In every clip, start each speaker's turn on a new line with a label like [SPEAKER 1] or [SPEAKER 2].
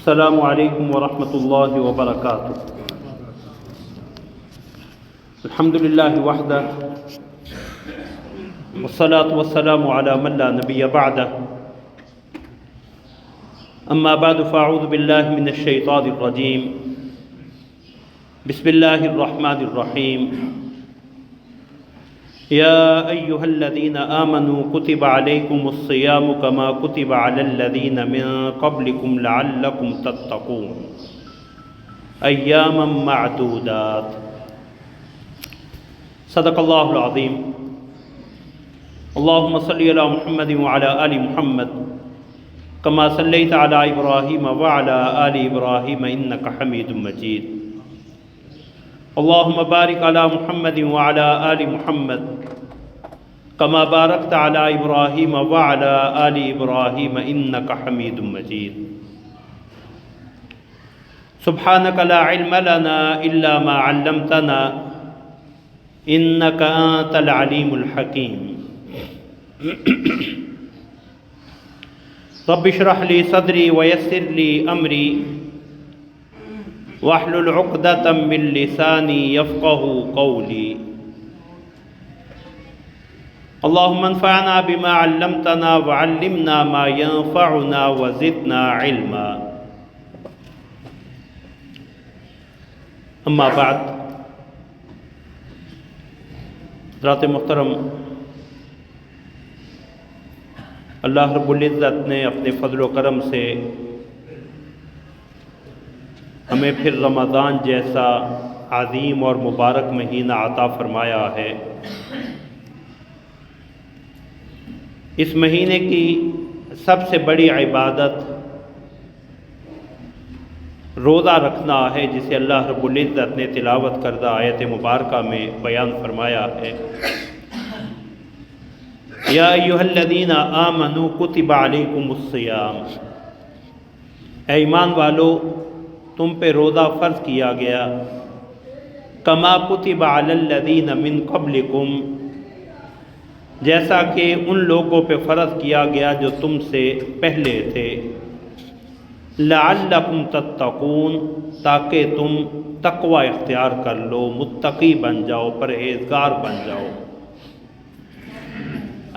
[SPEAKER 1] السلام علیکم ورحمۃ اللہ وبرکاتہ۔ الحمد للہ وحدہ والصلاة والسلام علی من لا نبی بعدہ، اما بعد فاعوذ باللہ من الشیطان الرجیم، بسم اللہ الرحمن الرحیم۔ یا ایہا الذین آمنوا کتب علیکم الصیام کما کتب علی الذین من قبلکم لعلکم تتقون ایاما معدودات۔ صدق اللہ العظیم۔ اللہم صلی علی محمد وعلی آل محمد کما صلیت علی ابراہیم وعلی آل ابراہیم انک حمید مجید۔ اللہم بارک علی محمد وعلی آل محمد کما بارکت علی ابراہیم وعلی آل ابراہیم انک حمید مجید۔ سبحانک لا علم لنا الا ما علمتنا انک انت العلیم الحکیم۔ رب اشرح لی صدری ویسر لی امری واحلل عقدۃ من لسانی یفقهوا قولی۔ اللہم انفعنا بما علمتنا وعلمنا ما ينفعنا وزدنا علما۔ اما بعد، حضرات محترم، اللہ رب العزت نے اپنے فضل و کرم سے ہمیں پھر رمضان جیسا عظیم اور مبارک مہینہ عطا فرمایا ہے۔ اس مہینے کی سب سے بڑی عبادت روزہ رکھنا ہے، جسے اللہ رب العزت نے تلاوت کردہ آیت مبارکہ میں بیان فرمایا ہے۔ یا ایھا الذین آمنوا کتب علیکم الصیام، اے ایمان والو، تم پہ روزہ فرض کیا گیا، کما کتب علی الذین من قبلکم، جیسا کہ ان لوگوں پہ فرض کیا گیا جو تم سے پہلے تھے، لعلکم تتقون، تاکہ تم تقوی اختیار کر لو، متقی بن جاؤ، پرہیزگار بن جاؤ۔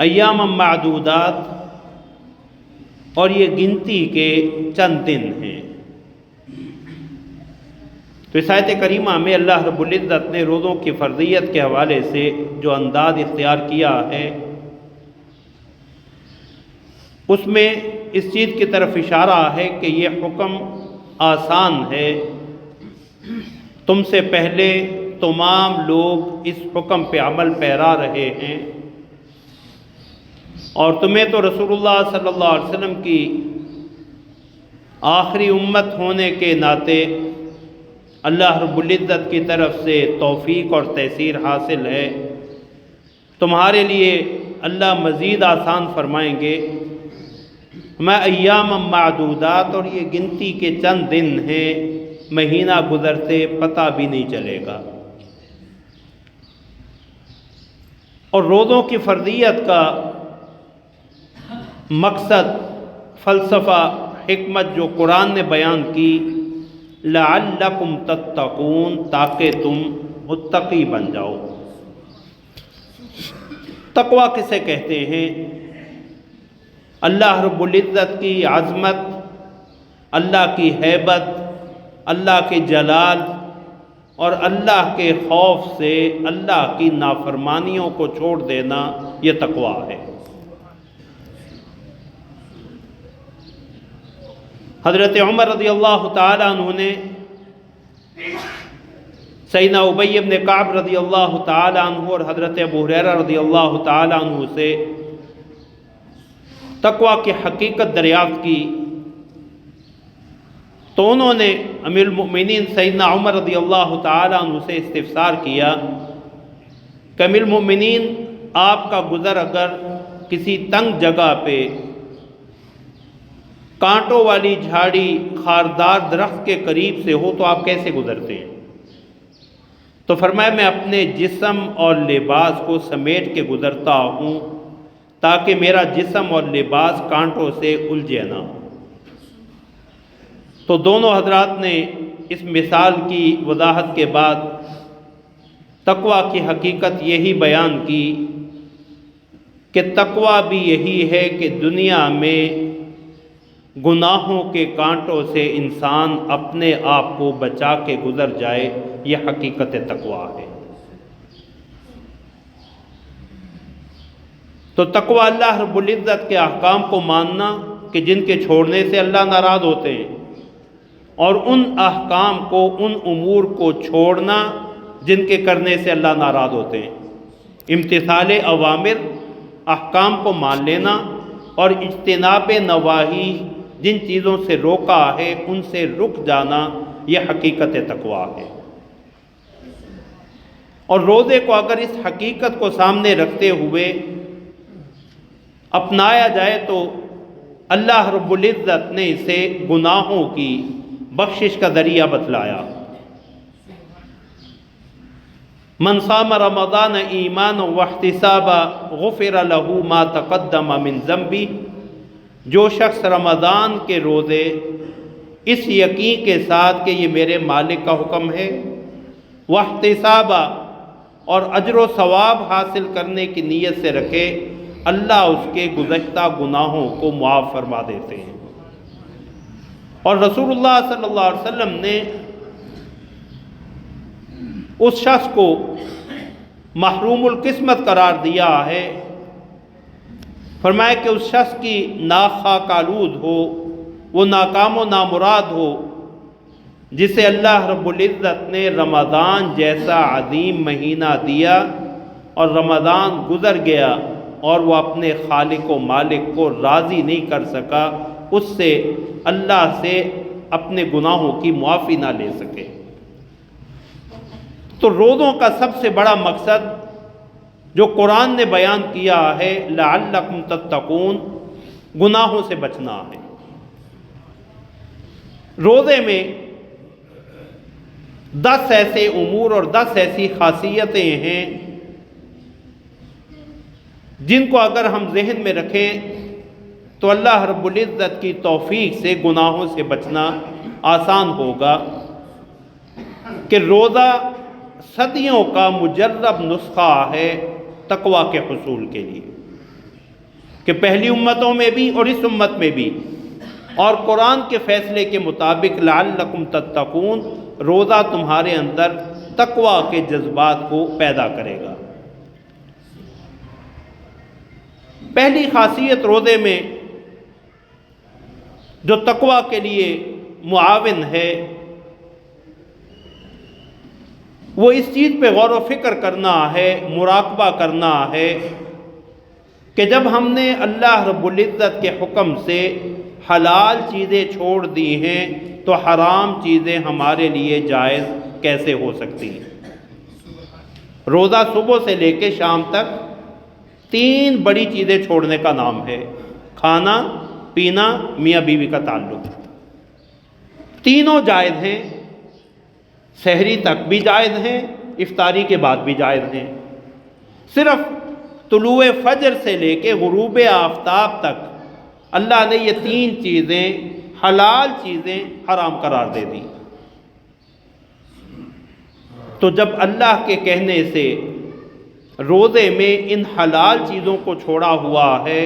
[SPEAKER 1] ایام معدودات، اور یہ گنتی کے چند دن ہیں۔ تو اس آیت کریمہ میں اللہ رب العزت نے روزوں کی فرضیت کے حوالے سے جو انداز اختیار کیا ہے، اس میں اس چیز کی طرف اشارہ ہے کہ یہ حکم آسان ہے۔ تم سے پہلے تمام لوگ اس حکم پہ عمل پیرا رہے ہیں، اور تمہیں تو رسول اللہ صلی اللہ علیہ وسلم کی آخری امت ہونے کے ناطے اللہ رب العزت کی طرف سے توفیق اور تیسیر حاصل ہے۔ تمہارے لیے اللہ مزید آسان فرمائیں گے۔ میں ایام معدودات، اور یہ گنتی کے چند دن ہیں، مہینہ گزرتے پتہ بھی نہیں چلے گا۔ اور روزوں کی فرضیت کا مقصد، فلسفہ، حکمت جو قرآن نے بیان کی، لعلکم تتقون، تاکہ تم متقی بن جاؤ۔ تقوی کسے کہتے ہیں؟ اللہ رب العزت کی عظمت، اللہ کی ہیبت، اللہ کے جلال اور اللہ کے خوف سے اللہ کی نافرمانیوں کو چھوڑ دینا، یہ تقوی ہے۔ حضرت عمر رضی اللہ تعالیٰ عنہ نے سیدنا ابی بن کعب رضی اللہ تعالیٰ عنہ اور حضرت ابو ہریرہ رضی اللہ تعالیٰ عنہ سے تقوی کی حقیقت دریافت کی، تو انہوں نے امیر المؤمنین سیدنا عمر رضی اللہ تعالیٰ عنہ سے استفسار کیا کہ امیر المؤمنین، آپ کا گزر اگر کسی تنگ جگہ پہ کانٹوں والی جھاڑی خاردار درخت کے قریب سے ہو تو آپ کیسے گزرتے ہیں؟ تو فرمایا، میں اپنے جسم اور لباس کو سمیٹ کے گزرتا ہوں تاکہ میرا جسم اور لباس کانٹوں سے الجھے نہ ہو۔ تو دونوں حضرات نے اس مثال کی وضاحت کے بعد تقویٰ کی حقیقت یہی بیان کی کہ تقویٰ بھی یہی ہے کہ دنیا میں گناہوں کے کانٹوں سے انسان اپنے آپ کو بچا کے گزر جائے، یہ حقیقت تقویٰ ہے۔ تو تقویٰ اللہ رب العزت کے احکام کو ماننا کہ جن کے چھوڑنے سے اللہ ناراض ہوتے ہیں، اور ان احکام کو، ان امور کو چھوڑنا جن کے کرنے سے اللہ ناراض ہوتے ہیں۔ امتثال اوامر، احکام کو مان لینا، اور اجتناب نواہی، جن چیزوں سے روکا ہے ان سے رک جانا، یہ حقیقت تقویٰ ہے۔ اور روزے کو اگر اس حقیقت کو سامنے رکھتے ہوئے اپنایا جائے تو اللہ رب العزت نے اسے گناہوں کی بخشش کا ذریعہ بتلایا۔ من صام رمضان ایمانا واحتسابا غفر له ما تقدم من ذنبی، جو شخص رمضان کے روزے اس یقین کے ساتھ کہ یہ میرے مالک کا حکم ہے، واحتسابا، اور اجر و ثواب حاصل کرنے کی نیت سے رکھے، اللہ اس کے گزشتہ گناہوں کو معاف فرما دیتے ہیں۔ اور رسول اللہ صلی اللہ علیہ وسلم نے اس شخص کو محروم القسمت قرار دیا ہے، فرمایا کہ اس شخص کی ناخواہ آلود ہو، وہ ناکام و نامراد ہو، جسے اللہ رب العزت نے رمضان جیسا عظیم مہینہ دیا اور رمضان گزر گیا اور وہ اپنے خالق و مالک کو راضی نہیں کر سکا، اس سے اللہ سے اپنے گناہوں کی معافی نہ لے سکے۔ تو روزوں کا سب سے بڑا مقصد جو قرآن نے بیان کیا ہے، لعلکم تتقون، گناہوں سے بچنا ہے۔ روزے میں 10 ایسے امور اور 10 ایسی خاصیتیں ہیں جن کو اگر ہم ذہن میں رکھیں تو اللہ رب العزت کی توفیق سے گناہوں سے بچنا آسان ہوگا۔ کہ روزہ صدیوں کا مجرب نسخہ ہے تقویٰ کے حصول کے لیے، کہ پہلی امتوں میں بھی اور اس امت میں بھی، اور قرآن کے فیصلے کے مطابق لعلکم تتقون، روزہ تمہارے اندر تقویٰ کے جذبات کو پیدا کرے گا۔ پہلی خاصیت روزے میں جو تقویٰ کے لیے معاون ہے، وہ اس چیز پہ غور و فکر کرنا ہے، مراقبہ کرنا ہے کہ جب ہم نے اللہ رب العزت کے حکم سے حلال چیزیں چھوڑ دی ہیں تو حرام چیزیں ہمارے لیے جائز کیسے ہو سکتی ہیں۔ روزہ صبح سے لے کے شام تک 3 بڑی چیزیں چھوڑنے کا نام ہے: کھانا، پینا، میاں بیوی کا تعلق۔ تینوں جائز ہیں، سحری تک بھی جائز ہیں، افطاری کے بعد بھی جائز ہیں۔ صرف طلوع فجر سے لے کے غروب آفتاب تک اللہ نے یہ 3 چیزیں، حلال چیزیں، حرام قرار دے دی۔ تو جب اللہ کے کہنے سے روزے میں ان حلال چیزوں کو چھوڑا ہوا ہے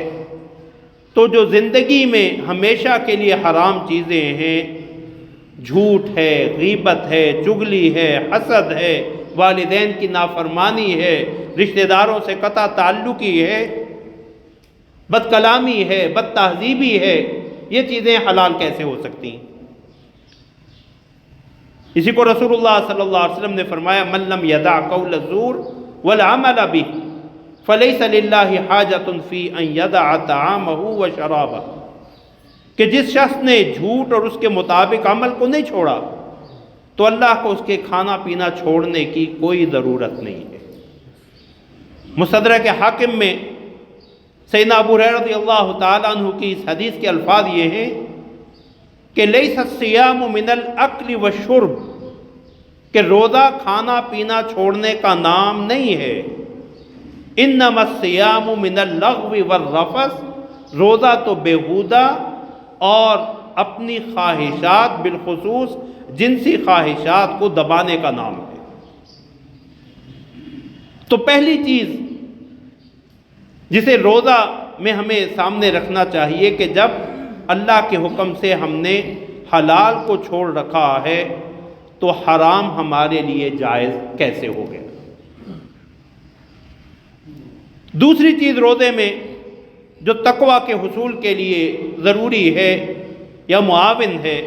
[SPEAKER 1] تو جو زندگی میں ہمیشہ کے لیے حرام چیزیں ہیں، جھوٹ ہے، غیبت ہے، چغلی ہے، حسد ہے، والدین کی نافرمانی ہے، رشتہ داروں سے قطع تعلقی ہے، بد کلامی ہے، بد تہذیبی ہے، یہ چیزیں حلال کیسے ہو سکتی ہیں؟ اسی کو رسول اللہ صلی اللہ علیہ وسلم نے فرمایا: من لم یدع قول الزور والعمل به فلیس للہ حاجۃ فی ان یدع طعامہ وشرابہ، کہ جس شخص نے جھوٹ اور اس کے مطابق عمل کو نہیں چھوڑا تو اللہ کو اس کے کھانا پینا چھوڑنے کی کوئی ضرورت نہیں ہے۔ مستدرک حاکم میں سیدنا ابو ہریرہ رضی اللہ تعالیٰ عنہ کی اس حدیث کے الفاظ یہ ہیں کہ لیس الصیام من الاکل والشرب، کہ روزہ کھانا پینا چھوڑنے کا نام نہیں ہے۔ انما الصیام من اللغو والرفث، روزہ تو بیہودہ اور اپنی خواہشات بالخصوص جنسی خواہشات کو دبانے کا نام ہے۔ تو پہلی چیز جسے روزہ میں ہمیں سامنے رکھنا چاہیے کہ جب اللہ کے حکم سے ہم نے حلال کو چھوڑ رکھا ہے تو حرام ہمارے لیے جائز کیسے ہو گیا۔ دوسری چیز روزے میں جو تقویٰ کے حصول کے لیے ضروری ہے یا معاون ہے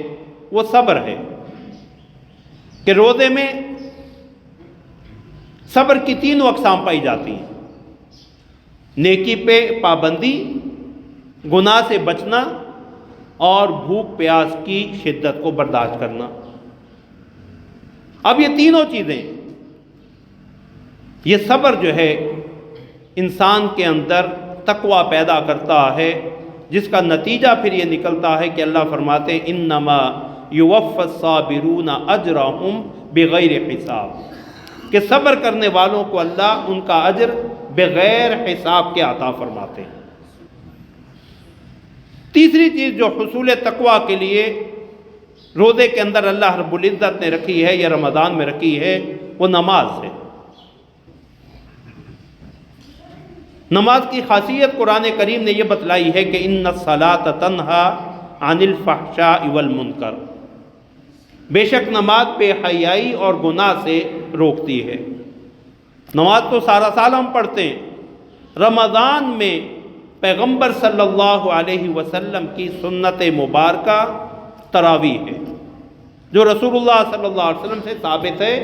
[SPEAKER 1] وہ صبر ہے، کہ روزے میں صبر کی تینوں اقسام پائی جاتی ہیں: نیکی پہ پابندی، گناہ سے بچنا اور بھوک پیاس کی شدت کو برداشت کرنا۔ اب یہ تینوں چیزیں، یہ صبر جو ہے انسان کے اندر تقویٰ پیدا کرتا ہے، جس کا نتیجہ پھر یہ نکلتا ہے کہ اللہ فرماتے ہیں انما یوفی الصابرون اجرہم بغیر حساب، کہ صبر کرنے والوں کو اللہ ان کا اجر بغیر حساب کے عطا فرماتے ہیں۔ تیسری چیز جو حصول تقویٰ کے لیے روزے کے اندر اللہ رب العزت نے رکھی ہے یا رمضان میں رکھی ہے وہ نماز ہے۔ نماز کی خاصیت قرآن کریم نے یہ بتلائی ہے کہ ان الصلاۃ تنہا عن الفحشاء والمنکر، بے شک نماز بے حیائی اور گناہ سے روکتی ہے۔ نماز تو سارا سال ہم پڑھتے ہیں، رمضان میں پیغمبر صلی اللہ علیہ وسلم کی سنت مبارکہ تراویح ہے، جو رسول اللہ صلی اللہ علیہ وسلم سے ثابت ہے۔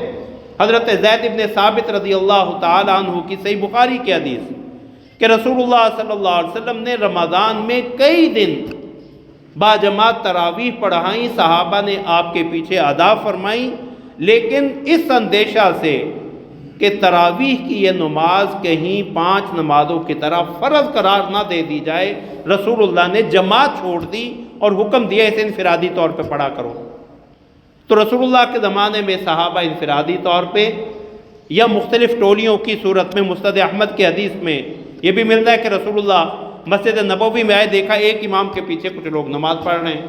[SPEAKER 1] حضرت زید بن ثابت رضی اللہ تعالی عنہ کی صحیح بخاری کی حدیث کہ رسول اللہ صلی اللہ علیہ وسلم نے رمضان میں کئی دن باجماعت تراویح پڑھائیں، صحابہ نے آپ کے پیچھے ادا فرمائیں، لیکن اس اندیشہ سے کہ تراویح کی یہ نماز کہیں 5 نمازوں کی طرح فرض قرار نہ دے دی جائے، رسول اللہ نے جماعت چھوڑ دی اور حکم دیا اسے انفرادی طور پہ پڑھا کرو۔ تو رسول اللہ کے زمانے میں صحابہ انفرادی طور پہ یا مختلف ٹولیوں کی صورت میں، مسند احمد کی حدیث میں یہ بھی ملتا ہے کہ رسول اللہ مسجد نبوی میں آئے، دیکھا ایک امام کے پیچھے کچھ لوگ نماز پڑھ رہے ہیں،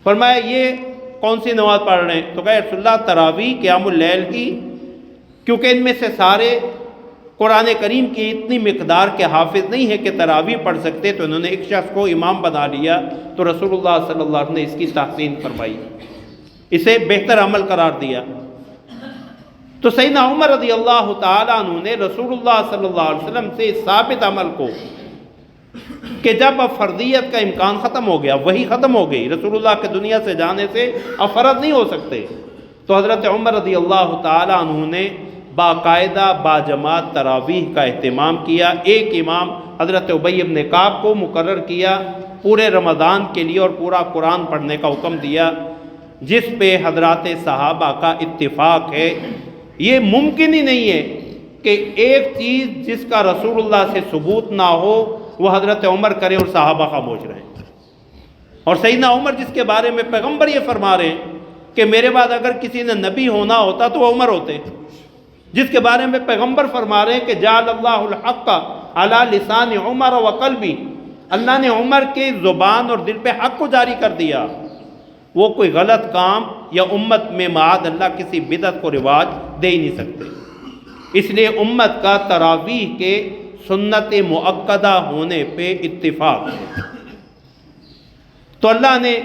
[SPEAKER 1] فرمایا یہ کون سی نماز پڑھ رہے ہیں؟ تو کہا رسول اللہ تراویح قیام اللیل کی، کیونکہ ان میں سے سارے قرآن کریم کی اتنی مقدار کے حافظ نہیں ہے کہ تراویح پڑھ سکتے، تو انہوں نے ایک شخص کو امام بنا لیا، تو رسول اللہ صلی اللہ علیہ وسلم نے اس کی تحسین فرمائی، اسے بہتر عمل قرار دیا۔ تو سیدنا عمر رضی اللہ تعالیٰ عنہ نے رسول اللہ صلی اللہ علیہ وسلم سے اس ثابت عمل کو کہ جب اب فرضیت کا امکان ختم ہو گیا، وہی ختم ہو گئی، رسول اللہ کے دنیا سے جانے سے اب فرض نہیں ہو سکتے، تو حضرت عمر رضی اللہ تعالیٰ عنہ نے باقاعدہ باجماعت تراویح کا اہتمام کیا، ایک امام حضرت ابی بن کعب کو مقرر کیا پورے رمضان کے لیے اور پورا قرآن پڑھنے کا حکم دیا، جس پہ حضرات صحابہ کا اتفاق ہے۔ یہ ممکن ہی نہیں ہے کہ ایک چیز جس کا رسول اللہ سے ثبوت نہ ہو وہ حضرت عمر کریں اور صحابہ خاموش رہیں، اور سیدنا عمر جس کے بارے میں پیغمبر یہ فرما رہے ہیں کہ میرے بعد اگر کسی نے نبی ہونا ہوتا تو وہ عمر ہوتے، جس کے بارے میں پیغمبر فرما رہے ہیں کہ جعل اللہ الحق علی لسان عمر و قلبی، اللہ نے عمر کے زبان اور دل پہ حق کو جاری کر دیا، وہ کوئی غلط کام یا امت میں معاذ اللہ کسی بدعت کو رواج دے ہی نہیں سکتے۔ اس لیے امت کا تراویح کے سنت مؤکدہ ہونے پہ اتفاق ہے۔ تو اللہ نے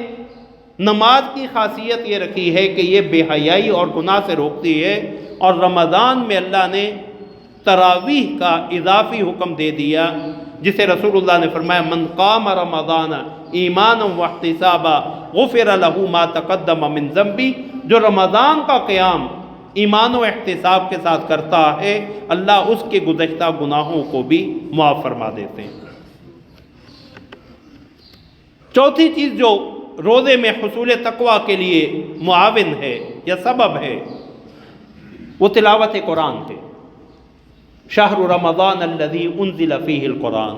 [SPEAKER 1] نماز کی خاصیت یہ رکھی ہے کہ یہ بے حیائی اور گناہ سے روکتی ہے، اور رمضان میں اللہ نے تراویح کا اضافی حکم دے دیا، جسے رسول اللہ نے فرمایا من قام رمضان ایمانا واحتسابا غفر له ما تقدم من ذنبی، جو رمضان کا قیام ایمان و احتساب کے ساتھ کرتا ہے اللہ اس کے گزشتہ گناہوں کو بھی معاف فرما دیتے ہیں۔ چوتھی چیز جو روزے میں حصول تقویٰ کے لیے معاون ہے یا سبب ہے وہ تلاوت قرآن ہے۔ شہر رمضان الذی انزل فیہ القرآن،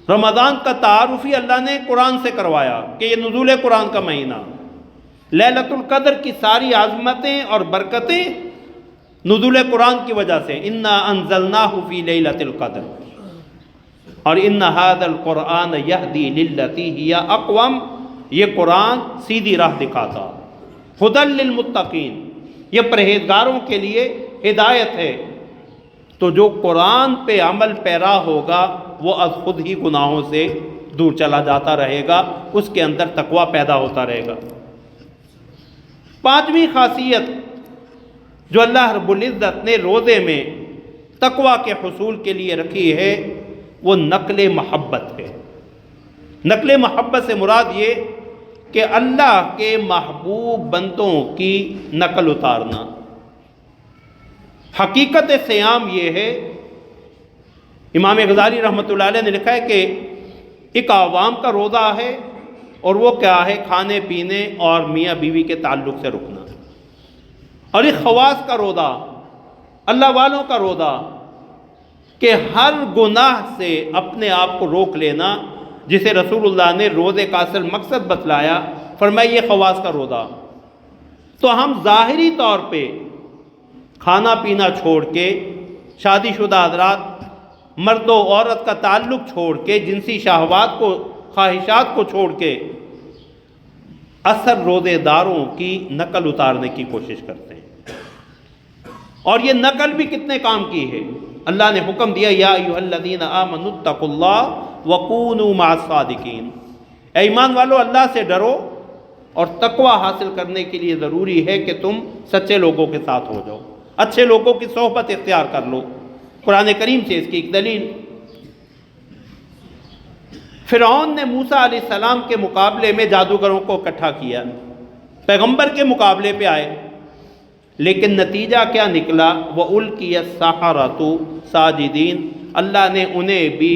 [SPEAKER 1] رمضان کا تعارف ہی اللہ نے قرآن سے کروایا کہ یہ نزول قرآن کا مہینہ، لیلۃ القدر کی ساری عظمتیں اور برکتیں نزول قرآن کی وجہ سے، انا انزلناہ فی لیلۃ القدر، اور ان ھذا القرآن یہدی للتی ہی اقوم یہ قرآن سیدھی راہ دکھاتا، ہدی للمتقین، یہ پرہیزگاروں کے لیے ہدایت ہے۔ تو جو قرآن پہ عمل پیرا ہوگا وہ از خود ہی گناہوں سے دور چلا جاتا رہے گا، اس کے اندر تقویٰ پیدا ہوتا رہے گا۔ پانچویں خاصیت جو اللہ رب العزت نے روزے میں تقویٰ کے حصول کے لیے رکھی ہے وہ نقل محبت ہے۔ نقل محبت سے مراد یہ کہ اللہ کے محبوب بندوں کی نقل اتارنا۔ حقیقت صیام یہ ہے، امام غزالی رحمۃ اللہ علیہ نے لکھا ہے کہ ایک عوام کا روزہ ہے، اور وہ کیا ہے؟ کھانے پینے اور میاں بیوی کے تعلق سے رکنا۔ اور ایک خواص کا روزہ، اللہ والوں کا روزہ، کہ ہر گناہ سے اپنے آپ کو روک لینا، جسے رسول اللہ نے روزے کا اصل مقصد بتلایا، فرمایا یہ خواص کا روزہ۔ تو ہم ظاہری طور پہ کھانا پینا چھوڑ کے، شادی شدہ حضرات مرد و عورت کا تعلق چھوڑ کے، جنسی شہوات کو، خواہشات کو چھوڑ کے اثر روزے داروں کی نقل اتارنے کی کوشش کرتے ہیں۔ اور یہ نقل بھی کتنے کام کی ہے؟ اللہ نے حکم دیا یا ایھا الذین آمنوا اتقوا اللہ وکونوا مع الصادقین، اے ایمان والو اللہ سے ڈرو، اور تقوی حاصل کرنے کے لیے ضروری ہے کہ تم سچے لوگوں کے ساتھ ہو جاؤ، اچھے لوگوں کی صحبت اختیار کر لو۔ قرآن کریم سے اس کی ایک دلیل، فرعون نے موسیٰ علیہ السلام کے مقابلے میں جادوگروں کو اکٹھا کیا، پیغمبر کے مقابلے پہ آئے، لیکن نتیجہ کیا نکلا؟ وَأُلْقِيَ السَّحَرَةُ ساجدین، اللہ نے انہیں بھی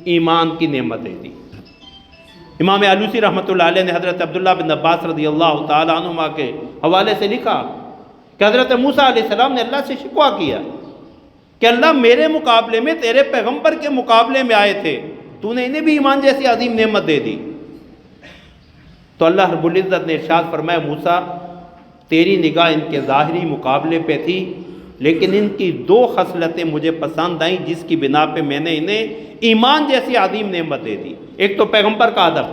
[SPEAKER 1] ایمان کی نعمتیں دی۔ امام آلوسی رحمۃ اللہ علیہ نے حضرت عبداللہ بن عباس رضی اللہ تعالیٰ عنہما کے حوالے سے لکھا کہ حضرت موسیٰ علیہ السلام نے اللہ سے شکوہ کیا کہ اللہ میرے مقابلے میں تیرے پیغمبر کے مقابلے میں آئے تھے، تو نے انہیں بھی ایمان جیسی عظیم نعمت دے دی۔ تو اللہ رب العزت نے ارشاد فرمایا موسیٰ تیری نگاہ ان کے ظاہری مقابلے پہ تھی، لیکن ان کی دو خصلتیں مجھے پسند آئیں جس کی بنا پہ میں نے انہیں ایمان جیسی عظیم نعمت دے دی۔ ایک تو پیغمبر کا ادب،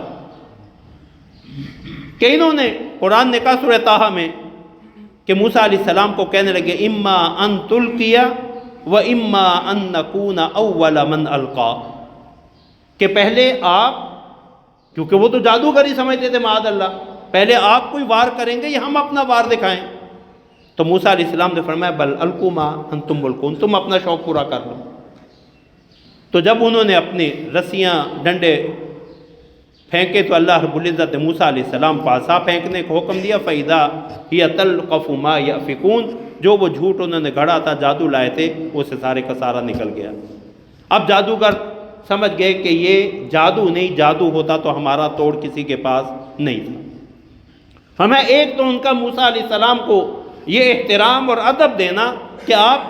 [SPEAKER 1] کہ انہوں نے، قرآن نے کہا سورہ طٰہٰ میں کہ موسیٰ علیہ السلام کو کہنے لگے اما ان تلقی و اما ان نکون اول من القا، کہ پہلے آپ، کیونکہ وہ تو جادوگر ہی سمجھتے تھے معاذ اللہ، پہلے آپ کوئی وار کریں گے یا ہم اپنا وار دکھائیں؟ تو موسیٰ علیہ السلام نے فرمایا بل القوا ما انتم ملقون، تم اپنا شوق پورا کر لو۔ تو جب انہوں نے اپنی رسیاں ڈنڈے پھینکے تو اللہ رب العزت نے موسیٰ علیہ السلام کو عصا پھینکنے کو حکم دیا، فَإِذَا هِيَ تَلْقَفُ مَا يَأْفِكُونَ، جو وہ جھوٹ انہوں نے گھڑا تھا، جادو لائے تھے، وہ سے سارے کا سارا نکل گیا۔ اب جادوگر سمجھ گئے کہ یہ جادو نہیں، جادو ہوتا تو ہمارا توڑ کسی کے پاس نہیں تھا۔ ہمیں ایک تو ان کا موسیٰ علیہ السلام کو یہ احترام اور ادب دینا کہ آپ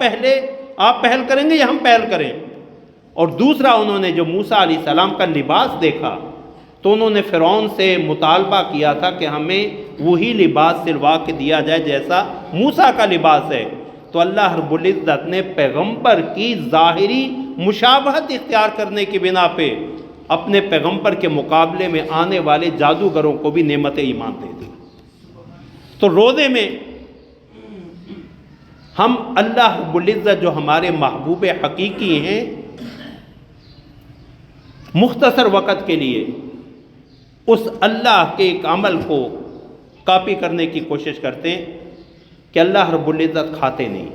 [SPEAKER 1] پہل کریں گے یا ہم پہل کریں، اور دوسرا انہوں نے جو موسیٰ علیہ السلام کا لباس دیکھا تو انہوں نے فرعون سے مطالبہ کیا تھا کہ ہمیں وہی لباس سلوا کے دیا جائے جیسا موسیٰ کا لباس ہے۔ تو اللہ رب العزت نے پیغمبر کی ظاہری مشابہت اختیار کرنے کی بنا پہ اپنے پیغمبر کے مقابلے میں آنے والے جادوگروں کو بھی نعمت ایمان دے دی۔ تو روزے میں ہم اللہ رب العزت جو ہمارے محبوب حقیقی ہیں، مختصر وقت کے لیے اس اللہ کے ایک عمل کو کاپی کرنے کی کوشش کرتے ہیں کہ اللہ رب العزت کھاتے نہیں،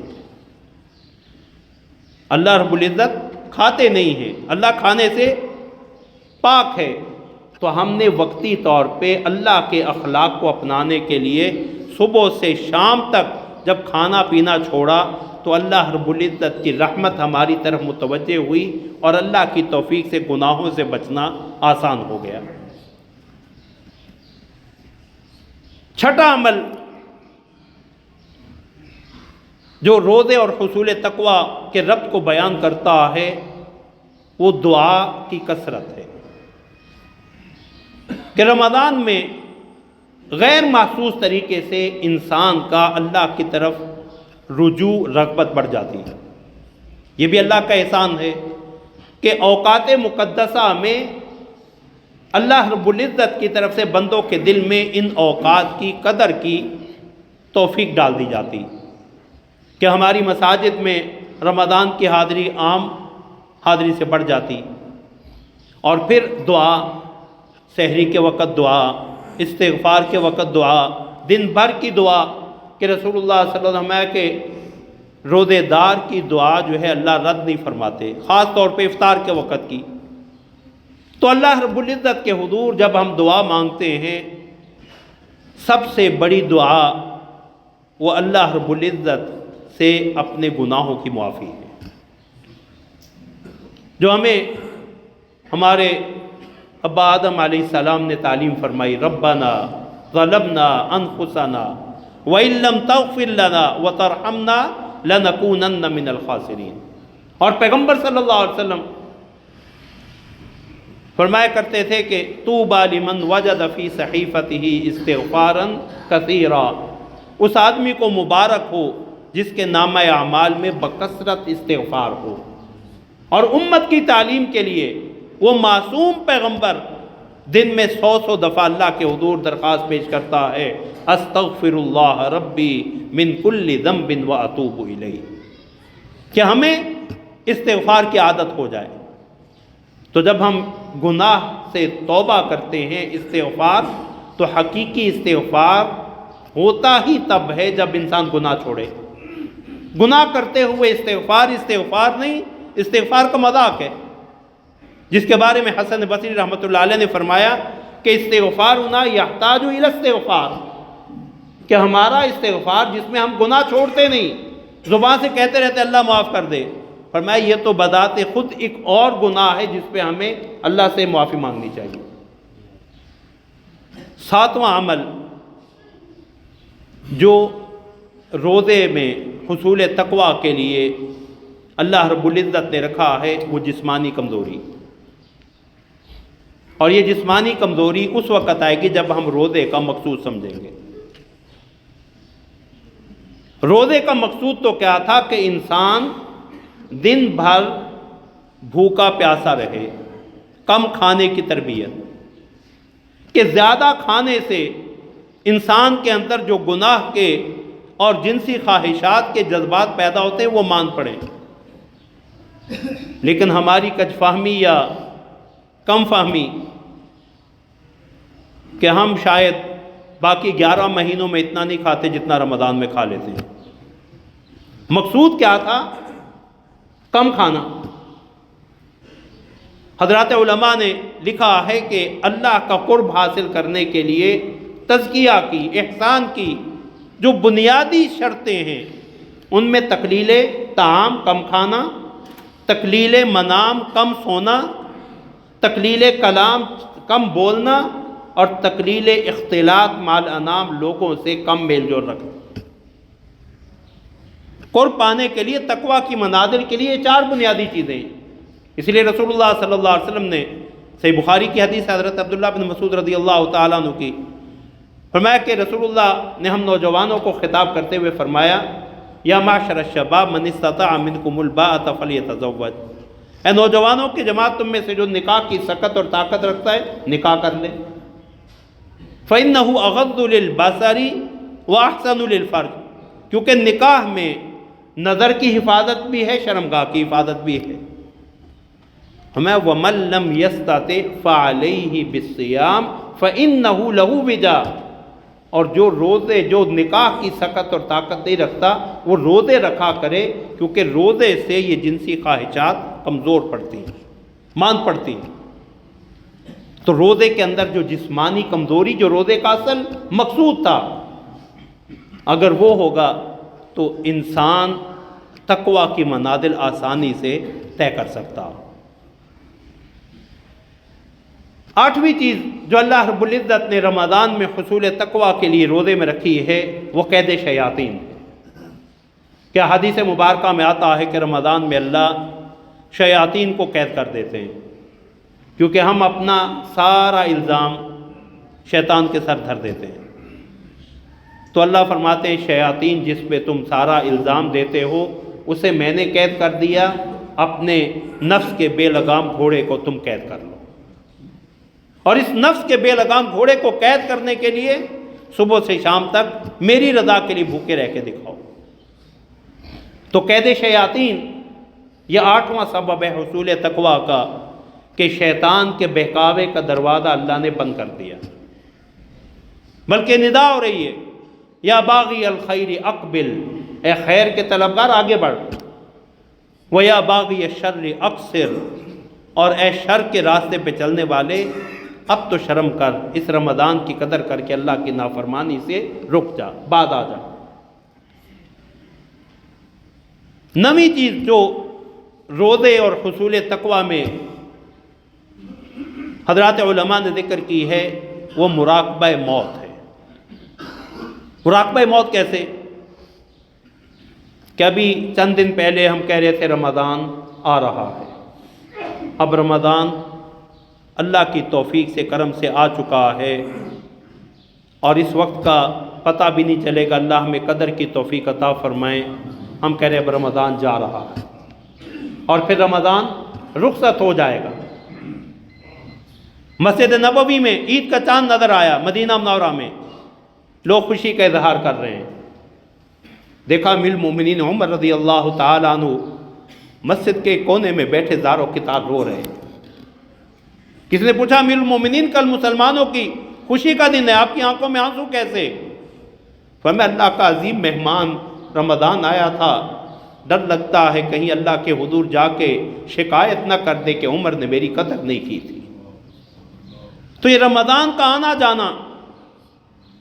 [SPEAKER 1] اللہ رب العزت کھاتے نہیں ہیں، اللہ کھانے سے پاک ہے۔ تو ہم نے وقتی طور پہ اللہ کے اخلاق کو اپنانے کے لیے صبح سے شام تک جب کھانا پینا چھوڑا تو اللہ رب العزت کی رحمت ہماری طرف متوجہ ہوئی اور اللہ کی توفیق سے گناہوں سے بچنا آسان ہو گیا۔ چھٹا عمل جو روزے اور حصول تقوی کے ربط کو بیان کرتا ہے وہ دعا کی کثرت ہے، کہ رمضان میں غیر محسوس طریقے سے انسان کا اللہ کی طرف رجوع، رغبت بڑھ جاتی ہے۔ یہ بھی اللہ کا احسان ہے کہ اوقات مقدسہ میں اللہ رب العزت کی طرف سے بندوں کے دل میں ان اوقات کی قدر کی توفیق ڈال دی جاتی کہ ہماری مساجد میں رمضان کی حاضری عام حاضری سے بڑھ جاتی، اور پھر دعا، سحری کے وقت دعا، استغفار کے وقت دعا، دن بھر کی دعا، کہ رسول اللہ صلی اللہ علیہ وسلم کے روزے دار کی دعا جو ہے اللہ رد نہیں فرماتے، خاص طور پہ افطار کے وقت کی۔ تو اللہ رب العزت کے حضور جب ہم دعا مانگتے ہیں، سب سے بڑی دعا وہ اللہ رب العزت سے اپنے گناہوں کی معافی ہے، جو ہمیں ہمارے ابا آدم علیہ السلام نے تعلیم فرمائی، ربنا ظلمنا انفسنا وَإِن لَّمْ تَغْفِرْ لَنَا وَتَرْحَمْنَا لَنَكُونَنَّ مِنَ الْخَاسِرِينَ۔ اور پیغمبر صلی اللہ علیہ وسلم فرمایا کرتے تھے کہ طُوبَىٰ لِمَنْ وَجَدَ فِي صَحِيفَتِهِ اسْتِغْفَارًا كَثِيرًا، اس آدمی کو مبارک ہو جس کے نامہ اعمال میں بکثرت استغفار ہو۔ اور امت کی تعلیم کے لیے وہ معصوم پیغمبر دن میں 100 دفعہ اللہ کے حضور درخواست پیش کرتا ہے، استغفر اللہ ربی من کل ذنب واتوب الیہ، کہ ہمیں استغفار کی عادت ہو جائے۔ تو جب ہم گناہ سے توبہ کرتے ہیں، استغفار، تو حقیقی استغفار ہوتا ہی تب ہے جب انسان گناہ چھوڑے۔ گناہ کرتے ہوئے استغفار نہیں، استغفار کا مذاق ہے، جس کے بارے میں حسن بصری رحمۃ اللہ علیہ نے فرمایا کہ استغفارنا یحتاج الی استغفار، کہ ہمارا استغفار جس میں ہم گناہ چھوڑتے نہیں، زبان سے کہتے رہتے اللہ معاف کر دے، فرمایا یہ تو بذات خود ایک اور گناہ ہے جس پہ ہمیں اللہ سے معافی مانگنی چاہیے۔ 7واں عمل جو روزے میں حصول تقویٰ کے لیے اللہ رب العزت نے رکھا ہے وہ جسمانی کمزوری، اور یہ جسمانی کمزوری اس وقت آئے گی جب ہم روزے کا مقصود سمجھیں گے۔ روزے کا مقصود تو کیا تھا کہ انسان دن بھر بھوکا پیاسا رہے، کم کھانے کی تربیت، کہ زیادہ کھانے سے انسان کے اندر جو گناہ کے اور جنسی خواہشات کے جذبات پیدا ہوتے ہیں وہ مان پڑیں۔ لیکن ہماری کج فہمی یا کم فہمی کہ ہم شاید باقی 11 مہینوں میں اتنا نہیں کھاتے جتنا رمضان میں کھا لیتے ہیں۔ مقصود کیا تھا؟ کم کھانا۔ حضرات علماء نے لکھا ہے کہ اللہ کا قرب حاصل کرنے کے لیے تزکیہ کی، احسان کی جو بنیادی شرطیں ہیں، ان میں تقلیل طعام، کم کھانا، تقلیل منام، کم سونا، تقلیل کلام، کم بولنا، اور تقلیل اختلاط مال انام، لوگوں سے کم میل جول رکھنا۔ قرب پانے کے لیے، تقویٰ کی منازل کے لیے 4 بنیادی چیزیں ہیں۔ اس لیے رسول اللہ صلی اللہ علیہ وسلم نے صحیح بخاری کی حدیث حضرت عبداللہ بن مسعود رضی اللہ تعالیٰ عنہ کی فرمایا کہ رسول اللہ نے ہم نوجوانوں کو خطاب کرتے ہوئے فرمایا، یا معشر الشباب من استطاع منکم الباءۃ فلیتزوج، اے نوجوانوں کی جماعت، تم میں سے جو نکاح کی سکت اور طاقت رکھتا ہے نکاح کر لے، فإنہ اغض للبصر واحسن للفرج، کیونکہ نکاح میں نظر کی حفاظت بھی ہے، شرمگاہ کی حفاظت بھی ہے۔ ہمیں وَمَن لَّمْ يَسْتَطِعْ فَعَلَيْهِ بِالصِّيَامِ فَإِنَّهُ لَهُ وِجَاءٌ، اور جو روزے، جو نکاح کی سکت اور طاقت نہیں رکھتا، وہ روزے رکھا کرے، کیونکہ روزے سے یہ جنسی خواہشات کمزور پڑتی ہیں، مان پڑتی ہیں۔ تو روزے کے اندر جو جسمانی کمزوری، جو روزے کا اصل مقصود تھا، اگر وہ ہوگا تو انسان تقویٰ کی منازل آسانی سے طے کر سکتا۔ 8ویں چیز جو اللہ رب العزت نے رمضان میں حصول تقویٰ کے لیے روزے میں رکھی ہے وہ قید شیاطین۔ کیا حدیث مبارکہ میں آتا ہے کہ رمضان میں اللہ شیاطین کو قید کر دیتے ہیں، کیونکہ ہم اپنا سارا الزام شیطان کے سر دھر دیتے ہیں۔ تو اللہ فرماتے ہیں شیاطین جس پہ تم سارا الزام دیتے ہو اسے میں نے قید کر دیا، اپنے نفس کے بے لگام گھوڑے کو تم قید کر لو۔ اور اس نفس کے بے لگام گھوڑے کو قید کرنے کے لیے صبح سے شام تک میری رضا کے لیے بھوکے رہ کے دکھاؤ۔ تو قید شیاطین یہ 8واں سبب ہے حصول تقویٰ کا، کہ شیطان کے بہکاوے کا دروازہ اللہ نے بند کر دیا، بلکہ ندا ہو رہی ہے، یا باغی الخیر اقبل، اے خیر کے طلبگار آگے بڑھ، وَيَا بَاغِيَ الشَّرِّ اقصر، اور اے شر کے راستے پہ چلنے والے اب تو شرم کر، اس رمضان کی قدر کر کے اللہ کی نافرمانی سے رک جا، بعد آ جا۔ نویں چیز جو روزے اور حصول تقویٰ میں حضرات علماء نے ذکر کی ہے وہ مراقبہ موت ہے۔ مراقبہ موت کیسے؟ کہ ابھی چند دن پہلے ہم کہہ رہے تھے رمضان آ رہا ہے، اب رمضان اللہ کی توفیق سے کرم سے آ چکا ہے، اور اس وقت کا پتہ بھی نہیں چلے گا، اللہ ہمیں قدر کی توفیق عطا فرمائے۔ ہم کہہ رہے ہیں اب رمضان جا رہا ہے، اور پھر رمضان رخصت ہو جائے گا۔ مسجد نبوی میں عید کا چاند نظر آیا، مدینہ منورہ میں لوگ خوشی کا اظہار کر رہے ہیں۔ دیکھا امیر المومنین عمر رضی اللہ تعالیٰ عنہ مسجد کے کونے میں بیٹھے زاروں کی طرح رو رہے ہیں۔ کسی نے پوچھا امیر المومنین کل مسلمانوں کی خوشی کا دن ہے، آپ کی آنکھوں میں آنسو کیسے؟ فرمایا اللہ کا عظیم مہمان رمضان آیا تھا، ڈر لگتا ہے کہیں اللہ کے حضور جا کے شکایت نہ کر دے کہ عمر نے میری قدر نہیں کی تھی۔ تو یہ رمضان کا آنا جانا،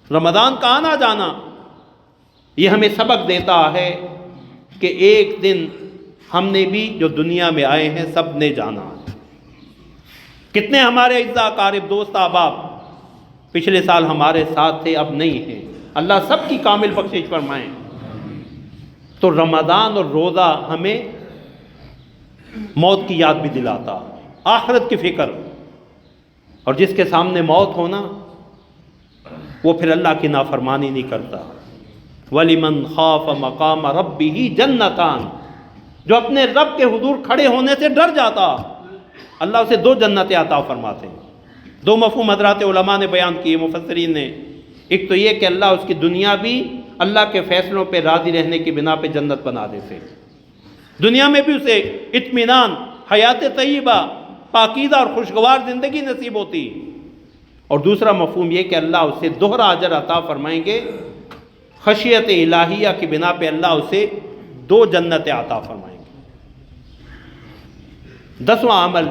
[SPEAKER 1] رمضان کا آنا جانا یہ ہمیں سبق دیتا ہے کہ ایک دن ہم نے بھی جو دنیا میں آئے ہیں سب نے جانا ہے۔ کتنے ہمارے اعزاء اقارب دوست احباب پچھلے سال ہمارے ساتھ تھے، اب نہیں ہیں، اللہ سب کی کامل بخشش فرمائیں۔ تو رمضان اور روزہ ہمیں موت کی یاد بھی دلاتا، آخرت کی فکر، اور جس کے سامنے موت ہونا وہ پھر اللہ کی نافرمانی نہیں کرتا۔ وَلِمَنْ خَافَ مَقَامَ رَبِّهِ جَنَّتَانِ، جو اپنے رب کے حضور کھڑے ہونے سے ڈر جاتا اللہ اسے 2 جنتیں عطا فرماتے ہیں۔ 2 مفہوم حضرات علماء نے بیان کیے، مفسرین نے۔ ایک تو یہ کہ اللہ اس کی دنیا بھی اللہ کے فیصلوں پہ راضی رہنے کی بنا پہ جنت بنا دیتے، دنیا میں بھی اسے اطمینان، حیات طیبہ، پاکیزہ اور خوشگوار زندگی نصیب ہوتی۔ اور دوسرا مفہوم یہ کہ اللہ اسے دوہرا اجر عطا فرمائیں گے، خشیت الہیہ کی بنا پہ اللہ اسے 2 جنتیں عطا فرمائیں گے۔ 10واں عمل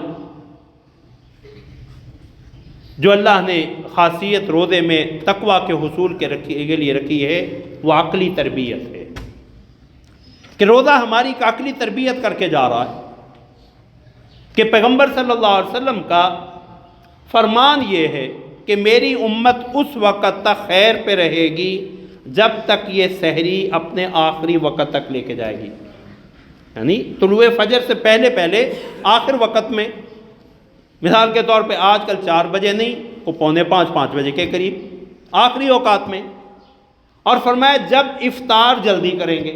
[SPEAKER 1] جو اللہ نے خاصیت روزے میں تقویٰ کے حصول کے لیے رکھی ہے وہ عقلی تربیت ہے، کہ روزہ ہماری ایک عقلی تربیت کر کے جا رہا ہے، کہ پیغمبر صلی اللہ علیہ وسلم کا فرمان یہ ہے کہ میری امت اس وقت تک خیر پہ رہے گی جب تک یہ سحری اپنے آخری وقت تک لے کے جائے گی، یعنی طلوع فجر سے پہلے پہلے آخر وقت میں، مثال کے طور پہ آج کل 4 بجے نہیں، وہ 4:45-5 بجے کے قریب آخری اوقات میں، اور فرمایا جب افطار جلدی کریں گے،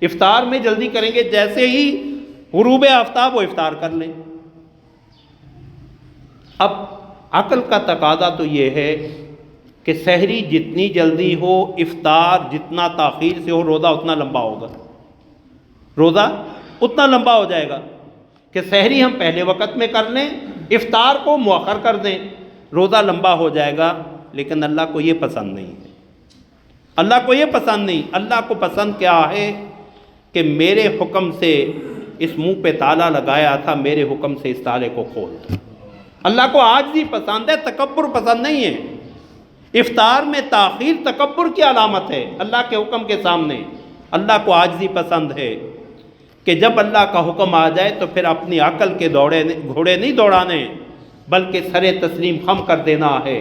[SPEAKER 1] افطار میں جلدی کریں گے، جیسے ہی غروب آفتاب وہ افطار کر لیں۔ اب عقل کا تقاضا تو یہ ہے کہ سحری جتنی جلدی ہو، افطار جتنا تاخیر سے ہو، روزہ اتنا لمبا ہوگا، روزہ اتنا لمبا ہو جائے گا کہ سحری ہم پہلے وقت میں کر لیں، افطار کو مؤخر کر دیں، روزہ لمبا ہو جائے گا۔ لیکن اللہ کو یہ پسند نہیں ہے، اللہ کو یہ پسند نہیں۔ اللہ کو پسند کیا ہے کہ میرے حکم سے اس منہ پہ تالا لگایا تھا، میرے حکم سے اس تالے کو کھول دو۔ اللہ کو عاجزی پسند ہے، تکبر پسند نہیں ہے۔ افطار میں تاخیر تکبر کی علامت ہے اللہ کے حکم کے سامنے۔ اللہ کو عاجزی پسند ہے کہ جب اللہ کا حکم آ جائے تو پھر اپنی عقل کے گھوڑے نہیں دوڑانے، بلکہ سر تسلیم خم کر دینا ہے،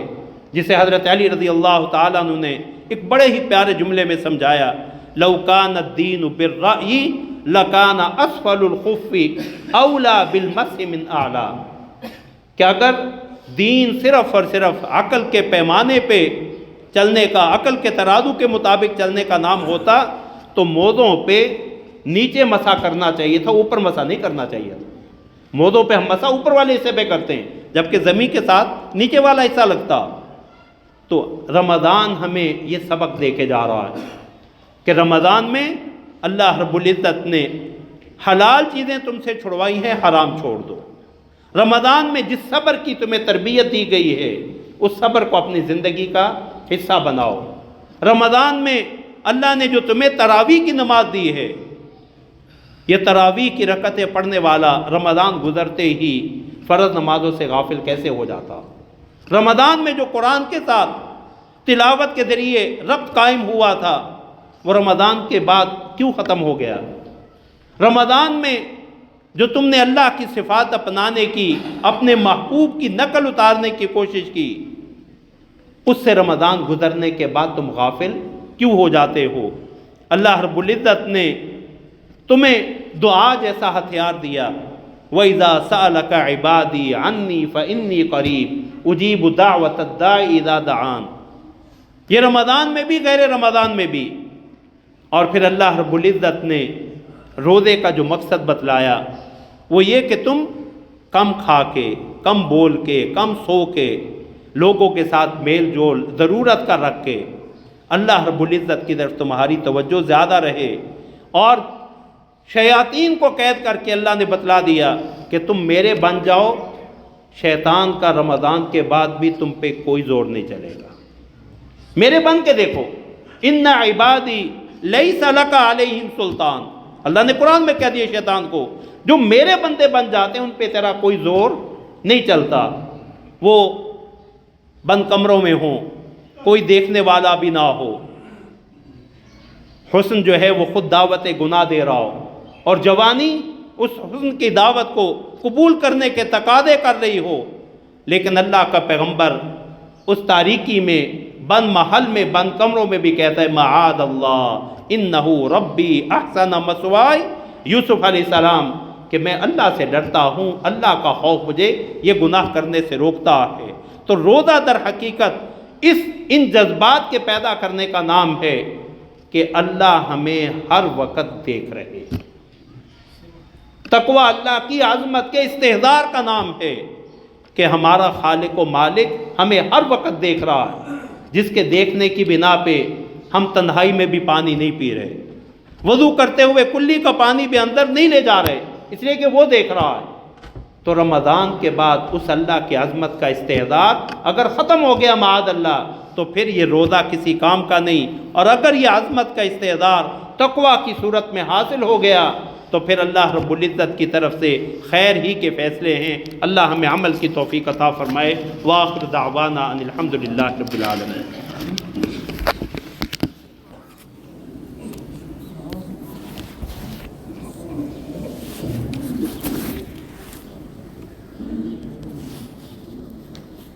[SPEAKER 1] جسے حضرت علی رضی اللہ تعالیٰ عنہ نے ایک بڑے ہی پیارے جملے میں سمجھایا، لو کان الدین بالرأی لکان اسفل الخف اولا بالمسح من اعلی، کہ اگر دین صرف اور صرف عقل کے پیمانے پہ چلنے کا، عقل کے ترازو کے مطابق چلنے کا نام ہوتا تو موزوں پہ نیچے مسح کرنا چاہیے تھا، اوپر مسح نہیں کرنا چاہیے تھا۔ موزوں پہ ہم مسح اوپر والے حصے پہ کرتے ہیں، جبکہ زمین کے ساتھ نیچے والا حصہ لگتا۔ تو رمضان ہمیں یہ سبق دے کے جا رہا ہے کہ رمضان میں اللہ رب العزت نے حلال چیزیں تم سے چھڑوائی ہیں، حرام چھوڑ دو۔ رمضان میں جس صبر کی تمہیں تربیت دی گئی ہے اس صبر کو اپنی زندگی کا حصہ بناؤ۔ رمضان میں اللہ نے جو تمہیں تراویح کی نماز دی ہے، یہ تراویح کی رکعتیں پڑھنے والا رمضان گزرتے ہی فرض نمازوں سے غافل کیسے ہو جاتا؟ رمضان میں جو قرآن کے ساتھ تلاوت کے ذریعے ربط قائم ہوا تھا وہ رمضان کے بعد کیوں ختم ہو گیا؟ رمضان میں جو تم نے اللہ کی صفات اپنانے کی، اپنے محبوب کی نقل اتارنے کی کوشش کی، اس سے رمضان گزرنے کے بعد تم غافل کیوں ہو جاتے ہو؟ اللہ رب العزت نے تمہیں دعا جیسا ہتھیار دیا، وَإِذَا سَأَلَكَ عِبَادِي عَنِّي فَإِنِّي قَرِيبٌ أُجِيبُ دَعْوَةَ الدَّاعِ إِذَا دَعَانِ۔ یہ رمضان میں بھی غیر رمضان میں بھی۔ اور پھر اللہ رب العزت نے روزے کا جو مقصد بتلایا وہ یہ کہ تم کم کھا کے، کم بول کے، کم سو کے، لوگوں کے ساتھ میل جول ضرورت کا رکھ کے اللہ رب العزت کی طرف تمہاری توجہ زیادہ رہے۔ اور شیاطین کو قید کر کے اللہ نے بتلا دیا کہ تم میرے بن جاؤ، شیطان کا رمضان کے بعد بھی تم پہ کوئی زور نہیں چلے گا۔ میرے بن کے دیکھو، ان عبادی لیس لک علیہم سلطان۔ اللہ نے قرآن میں کہہ دیا شیطان کو، جو میرے بندے بن جاتے ہیں ان پہ تیرا کوئی زور نہیں چلتا، وہ بند کمروں میں ہوں، کوئی دیکھنے والا بھی نہ ہو، حسن جو ہے وہ خود دعوت گناہ دے رہا ہو، اور جوانی اس حسن کی دعوت کو قبول کرنے کے تقاضے کر رہی ہو، لیکن اللہ کا پیغمبر اس تاریکی میں، بند محل میں، بند کمروں میں بھی کہتا ہے معاذ اللہ انہ ربی احسن مثوائی، یوسف علیہ السلام، کہ میں اللہ سے ڈرتا ہوں، اللہ کا خوف مجھے یہ گناہ کرنے سے روکتا ہے۔ تو روزہ در حقیقت ان جذبات کے پیدا کرنے کا نام ہے کہ اللہ ہمیں ہر وقت دیکھ رہے۔ تقوی اللہ کی عظمت کے استحضار کا نام ہے کہ ہمارا خالق و مالک ہمیں ہر وقت دیکھ رہا ہے، جس کے دیکھنے کی بنا پہ ہم تنہائی میں بھی پانی نہیں پی رہے، وضو کرتے ہوئے کلی کا پانی بھی اندر نہیں لے جا رہے، اس لیے کہ وہ دیکھ رہا ہے۔ تو رمضان کے بعد اس اللہ کی عظمت کا استحضار اگر ختم ہو گیا معاذ اللہ، تو پھر یہ روزہ کسی کام کا نہیں، اور اگر یہ عظمت کا استحضار تقوی کی صورت میں حاصل ہو گیا تو پھر اللہ رب العزت کی طرف سے خیر ہی کے فیصلے ہیں۔ اللہ ہمیں عمل کی توفیق عطا فرمائے۔ وآخر دعوانا ان الحمد للہ رب العالمین۔